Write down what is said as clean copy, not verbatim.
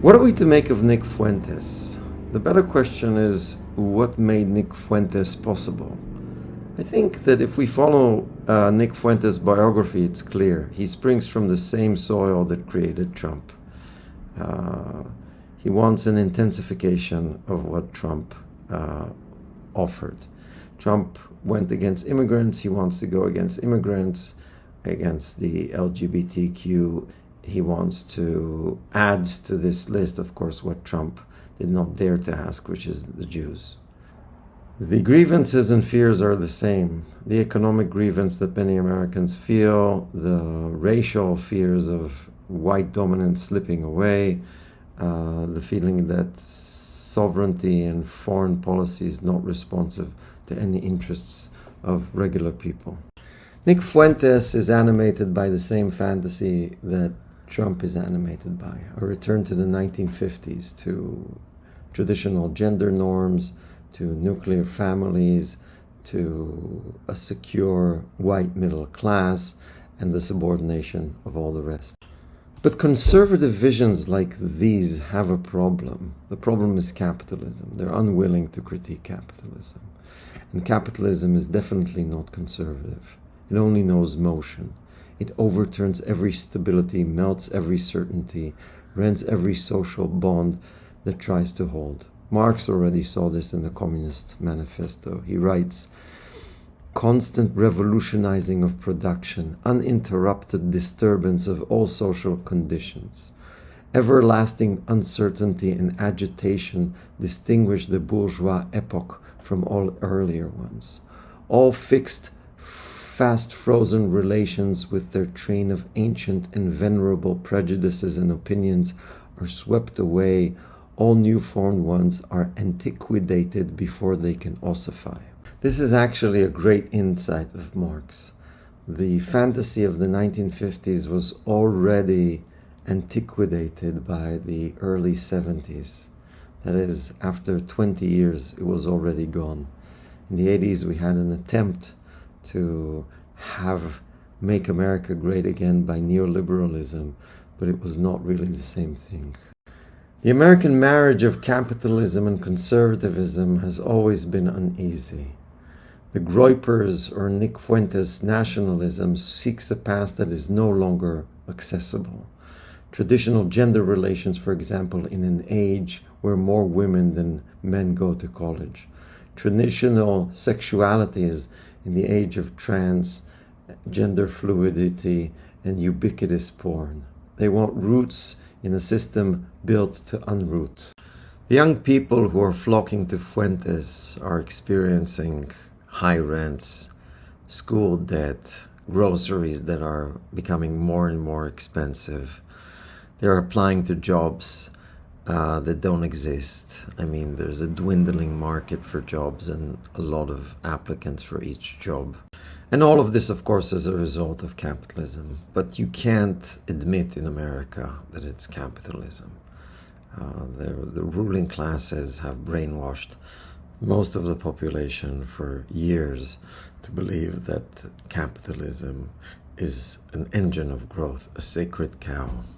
What are we to make of Nick Fuentes? The better question is, what made Nick Fuentes possible? I think that if we follow Nick Fuentes' biography, it's clear. He springs from the same soil that created Trump. He wants an intensification of what Trump offered. Trump went against immigrants. He wants to go against immigrants, against the LGBTQ. He wants to add to this list, of course, what Trump did not dare to ask, which is the Jews. The grievances and fears are the same. The economic grievance that many Americans feel, the racial fears of white dominance slipping away, the feeling that sovereignty and foreign policy is not responsive to any interests of regular people. Nick Fuentes is animated by the same fantasy that Trump is animated by, a return to the 1950s, to traditional gender norms, to nuclear families, to a secure white middle class, and the subordination of all the rest. But conservative visions like these have a problem. The problem is capitalism. They're unwilling to critique capitalism. And capitalism is definitely not conservative. It only knows motion. It overturns every stability, melts every certainty, rents every social bond that tries to hold. Marx already saw this in the Communist Manifesto. He writes, "Constant revolutionizing of production, uninterrupted disturbance of all social conditions, everlasting uncertainty and agitation distinguish the bourgeois epoch from all earlier ones. All fixed, fast frozen relations with their train of ancient and venerable prejudices and opinions are swept away. All new formed ones are antiquated before they can ossify." This is actually a great insight of Marx. The fantasy of the 1950s was already antiquated by the early 70s. That is, after 20 years, it was already gone. In the 80s, we had an attempt to make America great again by neoliberalism, but it was not really the same thing. The American marriage of capitalism and conservatism has always been uneasy. The Groypers or Nick Fuentes nationalism seeks a past that is no longer accessible. Traditional gender relations, for example, in an age where more women than men go to college. Traditional sexualities in the age of trans, gender fluidity, and ubiquitous porn. They want roots in a system built to unroot. The young people who are flocking to Fuentes are experiencing high rents, school debt, groceries that are becoming more and more expensive. They're applying to jobs that don't exist. I mean, there's a dwindling market for jobs and a lot of applicants for each job. And all of this, of course, is a result of capitalism. But you can't admit in America that it's capitalism. The ruling classes have brainwashed most of the population for years to believe that capitalism is an engine of growth, a sacred cow.